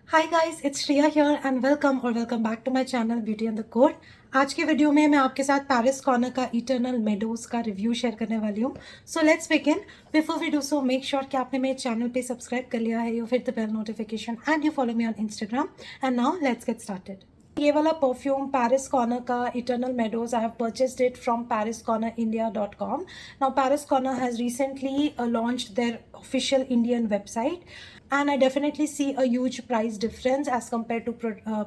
Hi guys, it's Shreya here and welcome back to my channel Beauty and the Code. आज के video में मैं आपके साथ पैरिस कॉर्नर का इटर्नल मेडोज का रिव्यू शेयर करने वाली हूँ। So let's begin. Before we do so make sure कि आपने मेरे चैनल पे सब्सक्राइब कर लिया है, you hit the bell notification and you follow me on Instagram. And now let's get started. ये वाला परफ्यूम पैरिस कॉर्नर का Eternal meadows, I have purchased it from pariscornerindia.com. Now Paris Corner has recently launched their official Indian website, and I definitely see a huge price difference as compared to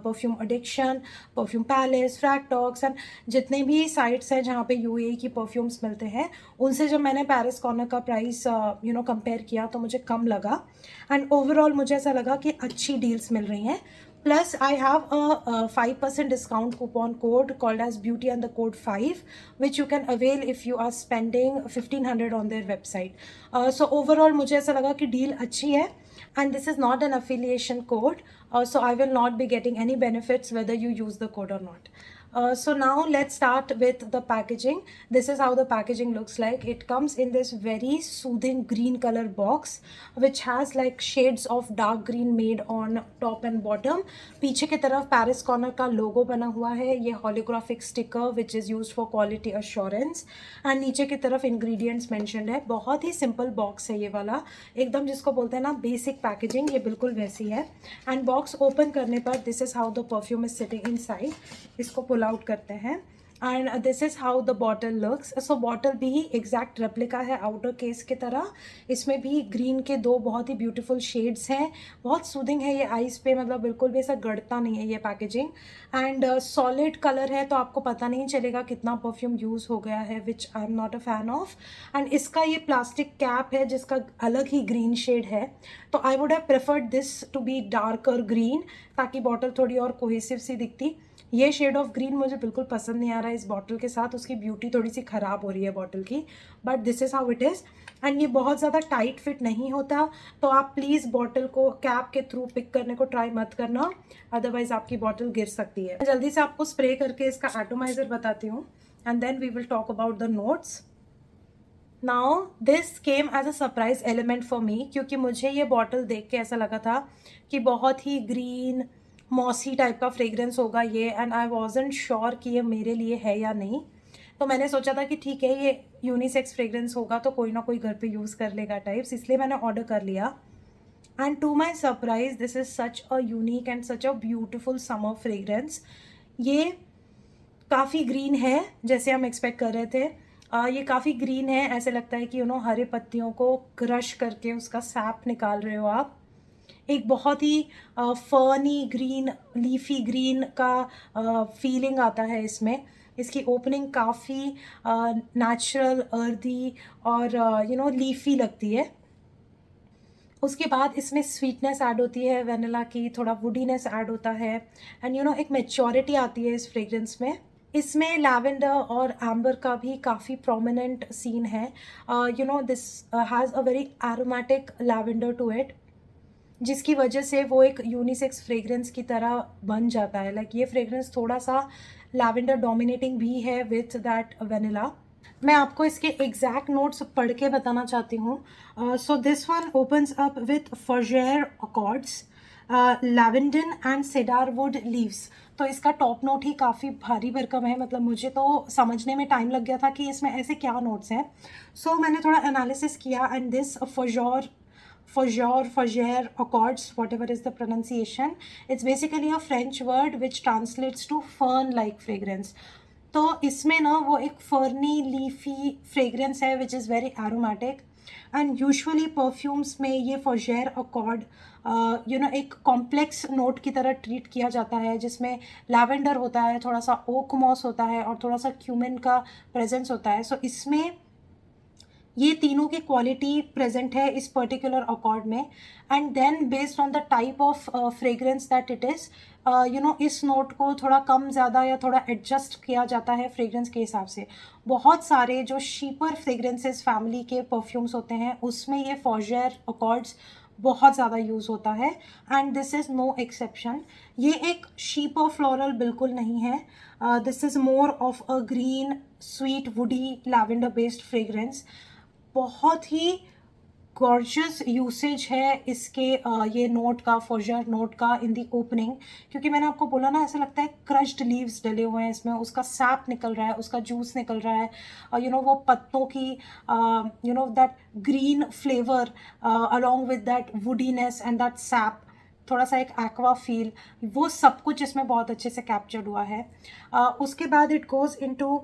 Perfume Addiction, Perfume Palace, Fragtalks and जितने भी sites हैं जहाँ पे UAE की perfumes मिलते हैं, उनसे जब मैंने पैरिस कॉर्नर का प्राइस कंपेयर किया तो मुझे कम लगा। एंड ओवरऑल मुझे ऐसा लगा कि अच्छी डील्स मिल रही हैं। Plus, I have a 5% discount coupon code called as Beauty and the Code 5, which you can avail if you are spending 1500 on their website. So overall मुझे ऐसा लगा कि डील अच्छी है, and this is not an affiliation code, so I will not be getting any benefits whether you use the code or not. So now let's start with the packaging. This is how the packaging looks like. It comes in this very soothing green color box which has like shades of dark green made on top and bottom. पीछे की तरफ Paris Corner का लोगो बना हुआ है, ये holographic sticker which is use for quality assurance. And नीचे की तरफ इंग्रेडिएंट्स मेंशन्ड है। बहुत ही सिंपल बॉक्स है ये वाला, एकदम जिसको बोलते हैं ना बेसिक पैकेजिंग, ये बिल्कुल वैसी है। एंड बॉक्स ओपन करने पर this is how the perfume is sitting inside. इसको पुल आउट करते हैं and this is how the bottle looks. So bottle भी एग्जैक्ट रेप्लिका है आउटर केस की तरह। इसमें भी ग्रीन के दो बहुत ही ब्यूटीफुल शेड्स हैं। बहुत सूदिंग है ये आइज़ पे, मतलब बिल्कुल भी ऐसा गड़ता नहीं है ये पैकेजिंग। एंड सॉलिड कलर है तो आपको पता नहीं चलेगा कितना परफ्यूम यूज़ हो गया है, which I am not a fan of. And इसका ये प्लास्टिक कैप है जिसका अलग ही ग्रीन शेड है, तो I would have preferred this to be darker green ताकि बॉटल थोड़ी और कोहेसिव सी दिखती। ये शेड ऑफ ग्रीन मुझे बिल्कुल पसंद नहीं आ रहा है इस बॉटल के साथ, उसकी ब्यूटी थोड़ी सी ख़राब हो रही है बॉटल की, but this is how it is. And ये बहुत ज़्यादा टाइट फिट नहीं होता, तो आप प्लीज़ बॉटल को कैप के थ्रू पिक करने को ट्राई मत करना, अदरवाइज आपकी बॉटल गिर सकती है। जल्दी से आपको स्प्रे करके इसका एटोमाइजर बताती हूँ and then we will talk about the notes. Now this came as a surprise element for me, क्योंकि मुझे ये बॉटल देख के ऐसा लगा था कि बहुत ही ग्रीन मॉसी टाइप का फ्रेग्रेंस होगा ये, एंड आई वॉजंट श्योर कि ये मेरे लिए है या नहीं। तो मैंने सोचा था कि ठीक है ये यूनिसेक्स फ्रेग्रेंस होगा तो कोई ना कोई घर पे यूज़ कर लेगा टाइप्स, इसलिए मैंने ऑर्डर कर लिया। And to my surprise this is such a unique and such a beautiful summer fragrance. ये काफ़ी ग्रीन है जैसे हम एक्सपेक्ट कर रहे थे। ये काफ़ी ग्रीन है, ऐसे लगता है कि हरे पत्तियों को क्रश करके उसका सैप निकाल रहे हो आप। एक बहुत ही फर्नी ग्रीन, लीफी ग्रीन का फीलिंग आता है इसमें। इसकी ओपनिंग काफ़ी नेचुरल, अर्दी और लीफी लगती है। उसके बाद इसमें स्वीटनेस ऐड होती है वेनिला की, थोड़ा वुडीनेस ऐड होता है, एंड एक मैच्योरिटी आती है इस फ्रेग्रेंस में। इसमें लैवेंडर और एम्बर का भी काफ़ी प्रोमिनेंट सीन है। This has a very aromatic lavender to it, जिसकी वजह से वो एक यूनिसेक्स फ्रेग्रेंस की तरह बन जाता है। लाइक ये फ्रेग्रेंस थोड़ा सा लैवेंडर डोमिनेटिंग भी है विथ दैट वेनिला। मैं आपको इसके एग्जैक्ट नोट्स पढ़ के बताना चाहती हूँ। So this one opens up with fougere accords, lavender and cedar wood leaves. तो इसका टॉप नोट ही काफ़ी भारी भरकम है, मतलब मुझे तो समझने में टाइम लग गया था कि इसमें ऐसे क्या नोट्स हैं। सो मैंने थोड़ा एनालिसिस किया and this Fougere accords, whatever is the pronunciation, it's basically a French word which translates to fern like fragrance. तो इसमें ना वो एक फर्नी लीफी फ्रेग्रेंस है which is very aromatic. And usually perfumes में ये फॉगेर अकॉर्ड एक कॉम्प्लेक्स नोट की तरह ट्रीट किया जाता है, जिसमें लैवेंडर होता है, थोड़ा सा ओक मॉस होता है और थोड़ा सा क्यूमिन का प्रेजेंस होता है। सो इसमें ये तीनों की क्वालिटी प्रेजेंट है इस पर्टिकुलर अकॉर्ड में। And then based on the type of fragrance that it is, इस नोट को थोड़ा कम ज़्यादा या थोड़ा एडजस्ट किया जाता है फ्रेग्रेंस के हिसाब से। बहुत सारे जो शीपर फ्रेग्रेंसेस फैमिली के परफ्यूम्स होते हैं उसमें ये फॉगेर अकॉर्ड्स बहुत ज़्यादा यूज़ होता है, and this is no exception. ये एक शीपर फ्लोरल बिल्कुल नहीं है, this is more of a green sweet woody lavender based fragrance. बहुत ही गॉर्जियस यूसेज है इसके ये नोट का, फोजर नोट का इन दी ओपनिंग, क्योंकि मैंने आपको बोला ना ऐसा लगता है क्रश्ड लीव्स डले हुए हैं इसमें, उसका सैप निकल रहा है, उसका जूस निकल रहा है, वो पत्तों की that green flavour along with that woodiness and that SAP, थोड़ा सा एक एक्वा फील, वो सब कुछ इसमें बहुत अच्छे से कैप्चर्ड हुआ है। उसके बाद it goes into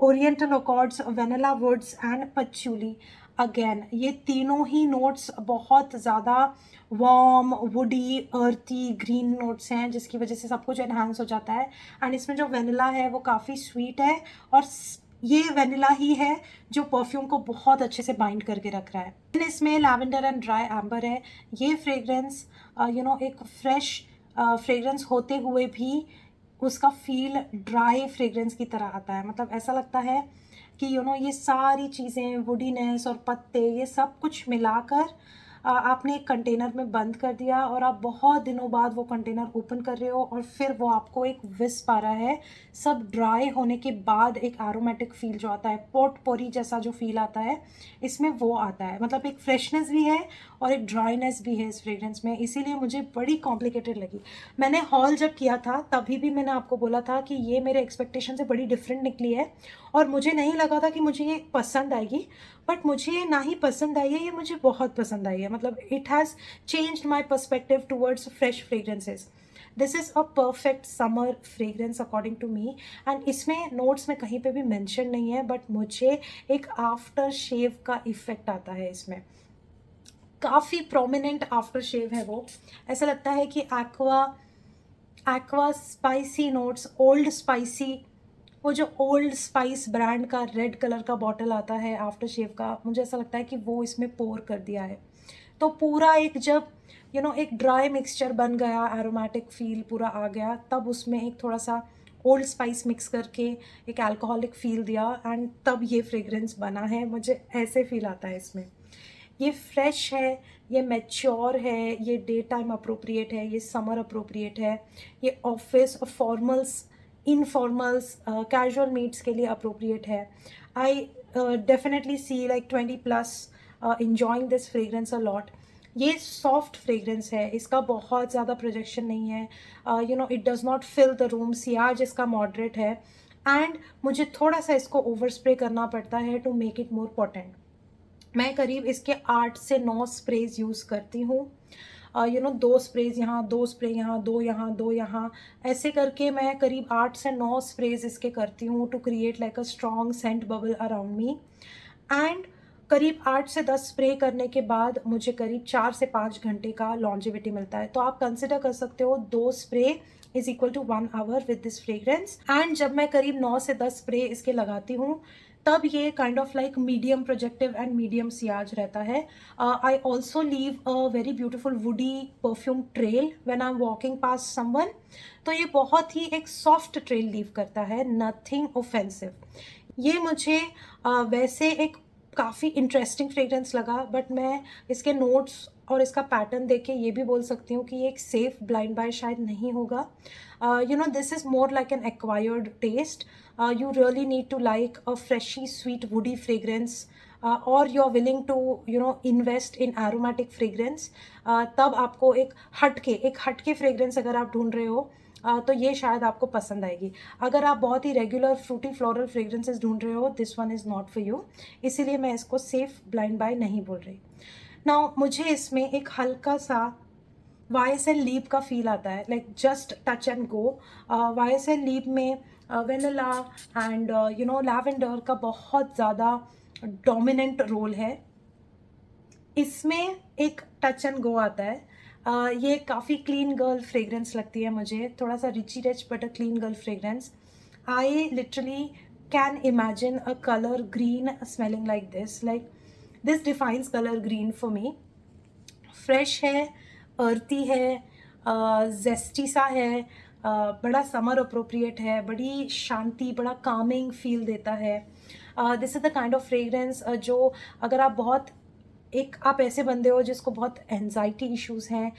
oriental accords, vanilla woods and patchouli. Again ये तीनों ही नोट्स बहुत ज़्यादा warm, woody, earthy, green notes हैं, जिसकी वजह से सब कुछ एनहांस हो जाता है। एंड इसमें जो वेनिला है वो काफ़ी स्वीट है, और ये वेनिला ही है जो परफ्यूम को बहुत अच्छे से बाइंड करके रख रहा है। इसमें लैवेंडर एंड ड्राई एम्बर है। ये फ्रेग्रेंस एक फ्रेश फ्रेग्रेंस होते हुए भी उसका फील ड्राई फ्रेग्रेंस की तरह आता है। मतलब ऐसा लगता है कि ये सारी चीज़ें, वुडीनेस और पत्ते, ये सब कुछ मिलाकर आपने एक कंटेनर में बंद कर दिया, और आप बहुत दिनों बाद वो कंटेनर ओपन कर रहे हो, और फिर वो आपको एक विस्प आ रहा है। सब ड्राई होने के बाद एक एरोमेटिक फील जो आता है, पोट पोरी जैसा जो फील आता है इसमें, वो आता है। मतलब एक फ्रेशनेस भी है और एक ड्राइनेस भी है इस फ्रेग्रेंस में, इसीलिए मुझे बड़ी कॉम्प्लिकेटेड लगी। मैंने हॉल जब किया था तभी भी मैंने आपको बोला था कि ये मेरे एक्सपेक्टेशन से बड़ी डिफरेंट निकली है, और मुझे नहीं लगा था कि मुझे ये पसंद आएगी, बट मुझे ये ना ही पसंद आई है, ये मुझे बहुत पसंद आई है। मतलब it has changed my perspective towards fresh fragrances. This is a perfect summer fragrance according to me. And इसमें नोट्स में कहीं पे भी मेंशन नहीं है, बट मुझे एक आफ्टर शेव का इफ़ेक्ट आता है इसमें, काफ़ी प्रोमिनेंट आफ्टर शेव है वो। ऐसा लगता है कि aqua spicy notes, old spicy, वो जो ओल्ड स्पाइस ब्रांड का रेड कलर का बॉटल आता है आफ्टर शेव का, मुझे ऐसा लगता है कि वो इसमें पोर कर दिया है। तो पूरा एक जब एक ड्राई मिक्सचर बन गया, एरोमेटिक फील पूरा आ गया, तब उसमें एक थोड़ा सा ओल्ड स्पाइस मिक्स करके एक अल्कोहलिक फील दिया, एंड तब ये फ्रेग्रेंस बना है। मुझे ऐसे फील आता है इसमें। ये फ्रेश है, ये मैच्योर है, ये डे टाइम अप्रोप्रिएट है, ये समर अप्रोप्रिएट है, ये ऑफिस और फॉर्मल्स, इनफॉर्मल्स, कैजुअल मीट्स के लिए अप्रोप्रिएट है। I definitely see like 20+ enjoying this fragrance a lot. ये सॉफ्ट फ्रेग्रेंस है, इसका बहुत ज़्यादा प्रोजेक्शन नहीं है, it does not fill the room, सियाज इसका मॉडरेट है, एंड मुझे थोड़ा सा इसको ओवर स्प्रे करना पड़ता है to make it more potent. मैं करीब इसके 8 से 9 स्प्रेज यूज़ करती हूँ। 2 स्प्रेज यहाँ, 2 स्प्रे यहाँ, 2 यहाँ, 2 यहाँ, ऐसे करके मैं करीब 8 से 9 स्प्रेज इसके करती हूँ to create like a strong scent bubble around me. And करीब 8 से 10 स्प्रे करने के बाद मुझे करीब 4 से 5 घंटे का लॉन्जेविटी मिलता है। तो आप कंसिडर कर सकते हो 2 spray is equal to 1 hour with this fragrance. And जब मैं करीब 9 से 10 स्प्रे इसके लगाती हूँ, तब ये kind of like medium projective and medium Ciaz रहता है। I also leave a very beautiful woody perfume trail when I am walking pass someone. तो ये बहुत ही एक सॉफ्ट ट्रेल लीव करता है, नथिंग ऑफेंसिव। ये मुझे वैसे एक काफ़ी इंटरेस्टिंग फ्रेग्रेंस लगा, बट मैं इसके नोट्स और इसका पैटर्न देख के ये भी बोल सकती हूँ कि ये एक सेफ ब्लाइंड बाय शायद नहीं होगा। This is more like an acquired taste. You really need to like a freshy, sweet, woody fragrance, or you're willing to invest in aromatic fragrance. तब आपको एक हटके फ्रेग्रेंस अगर आप ढूंढ रहे हो, तो ये शायद आपको पसंद आएगी। अगर आप बहुत ही रेगुलर फ्रूटी फ्लोरल फ्रेग्रेंसेस ढूंढ रहे हो, this one is not for you. इसीलिए मैं इसको सेफ ब्लाइंड बाय नहीं बोल रही। नाउ मुझे इसमें एक हल्का सा YSL लीप का फील आता है, like just touch and go. YSL लीप में वेनिला एंड लैवेंडर का बहुत ज़्यादा डोमिनेंट रोल है। इसमें एक टच एंड गो आता है। ये काफ़ी क्लीन गर्ल फ्रेग्रेंस लगती है मुझे, थोड़ा सा रिची rich but a clean girl fragrance. I literally can imagine a colour green smelling like this defines colour green for me. Fresh है, अर्ती है, जेस्टी सा है, बड़ा समर अप्रोप्रिएट है, बड़ी शांति, बड़ा कामिंग फील देता है। This is the kind of fragrance जो अगर आप ऐसे बंदे हो जिसको बहुत एंजाइटी इश्यूज़ हैं,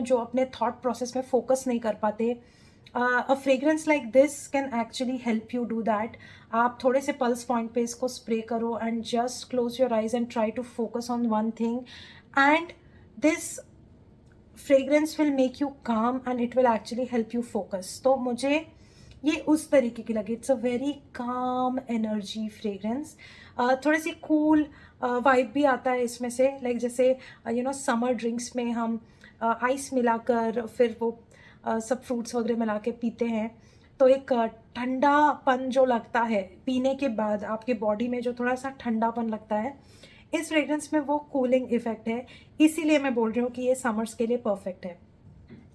जो अपने थॉट प्रोसेस में फोकस नहीं कर पाते, a fragrance like this can actually help you do that. आप थोड़े से पल्स पॉइंट पे इसको स्प्रे करो and just close your eyes and try to focus on one thing, and this fragrance will make you calm and it will actually help you focus. तो मुझे ये उस तरीके की लगी. It's a very calm energy fragrance. थोड़ी सी cool vibe भी आता है इसमें से, लाइक जैसे समर ड्रिंक्स में हम आइस मिलाकर फिर वो सब फ्रूट्स वगैरह मिला के पीते हैं, तो एक ठंडापन जो लगता है पीने के बाद आपके बॉडी में, जो थोड़ा सा ठंडापन लगता है, इस फ्रेग्रेंस में वो कूलिंग इफेक्ट है. इसीलिए मैं बोल रही हूँ कि ये समर्स के लिए परफेक्ट है.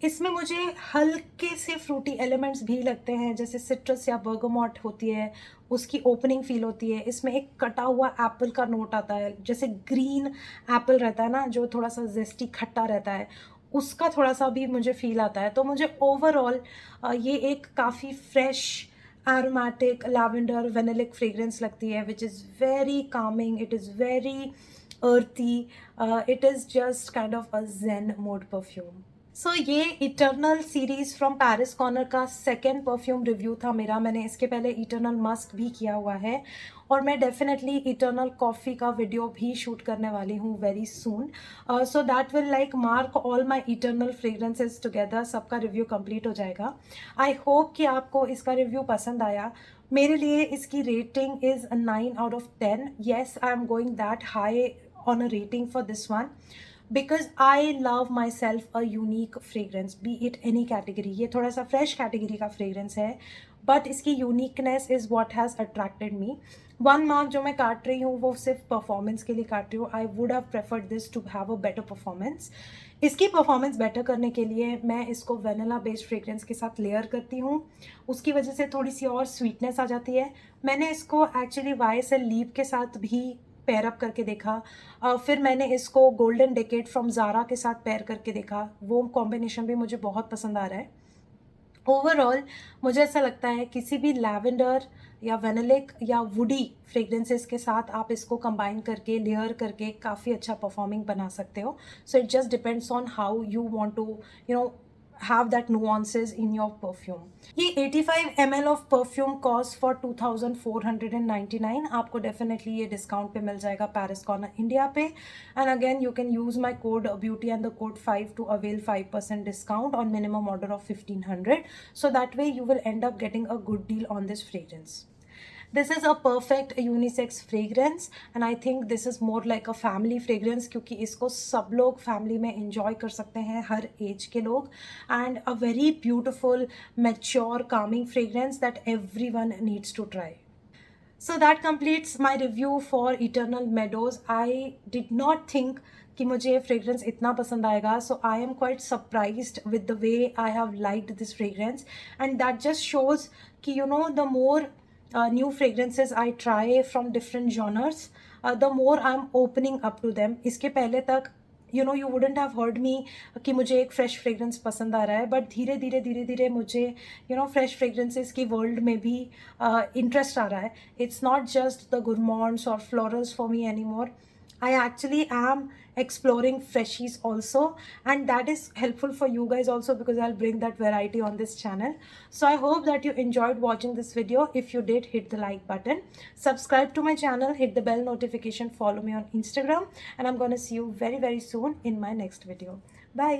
इसमें मुझे हल्के से फ्रूटी एलिमेंट्स भी लगते हैं, जैसे सिट्रस या बर्गमॉट होती है, उसकी ओपनिंग फील होती है. इसमें एक कटा हुआ एप्पल का नोट आता है, जैसे ग्रीन एप्पल रहता है ना, जो थोड़ा सा जेस्टी खट्टा रहता है, उसका थोड़ा सा भी मुझे फील आता है. तो मुझे ओवरऑल ये एक काफ़ी फ्रेश एरोमेटिक लैवेंडर वेनिलिक फ्रेग्रेंस लगती है, which is very Kameng. It is very earthy. It is just kind of a zen mode perfume. सो ये eternal series from Paris Corner का सेकेंड परफ्यूम रिव्यू था मेरा. मैंने इसके पहले इटर्नल मस्क भी किया हुआ है, और मैं डेफिनेटली इटर्नल कॉफ़ी का वीडियो भी शूट करने वाली हूँ very soon. So that will like mark all my eternal fragrances together. सबका रिव्यू कंप्लीट हो जाएगा. आई होप कि आपको इसका रिव्यू पसंद आया. मेरे लिए इसकी rating is 9/10. Yes, I am going that high on a rating for this one because I love myself a unique fragrance, be it any category. ये थोड़ा सा fresh category का fragrance है, but इसकी uniqueness is what has attracted me. One mark जो मैं काट रही हूँ वो सिर्फ परफॉर्मेंस के लिए काट रही हूँ. I would have preferred this to have a better performance. इसकी परफॉर्मेंस बेटर करने के लिए मैं इसको वेनिला बेस्ड फ्रेग्रेंस के साथ लेयर करती हूँ. उसकी वजह से थोड़ी सी और स्वीटनेस आ जाती है. मैंने इसको एक्चुअली YSL लीप के साथ भी पेयर अप करके देखा. फिर मैंने इसको गोल्डन डेकेड फ्रॉम ज़ारा के साथ पेयर करके देखा. वो कॉम्बिनेशन भी मुझे बहुत पसंद आ रहा है. ओवरऑल मुझे ऐसा लगता है किसी भी लैवेंडर या वेनिलिक या वुडी फ्रेग्रेंसेस के साथ आप इसको कंबाइन करके लेयर करके काफ़ी अच्छा परफॉर्मिंग बना सकते हो. So it just depends on how you want to have that nuances in your perfume. ये 85 ml of perfume cost for 2499. आपको definitely ये discount पे मिल जाएगा पैरिस कॉर्नर इंडिया पे. And again you can use my code beauty and the code 5 to avail 5% discount on minimum order of 1500. So that way you will end up getting a good deal on this fragrance. This is a perfect unisex fragrance and I think this is more like a family fragrance, क्योंकि इसको सब लोग family में enjoy कर सकते हैं, हर age के लोग. And a very beautiful mature calming fragrance that everyone needs to try. So that completes my review for Eternal Meadows. I did not think कि मुझे ये फ्रेग्रेंस इतना पसंद आएगा. So I am quite surprised with the way I have liked this fragrance, and that just shows कि the more new fragrances I try from different genres, the more I'm opening up to them. इसके पहले तक you wouldn't have heard me कि मुझे एक fresh fragrance पसंद आ रहा है, बट धीरे धीरे मुझे फ्रेश फ्रेग्रेंसेस की वर्ल्ड में भी इंटरेस्ट आ रहा है. It's not just the gourmands or florals for me anymore. I actually am exploring freshies also, and that is helpful for you guys also because I'll bring that variety on this channel. So I hope that you enjoyed watching this video. If you did, hit the like button, subscribe to my channel, hit the bell notification, follow me on Instagram, and I'm gonna see you very soon in my next video. Bye.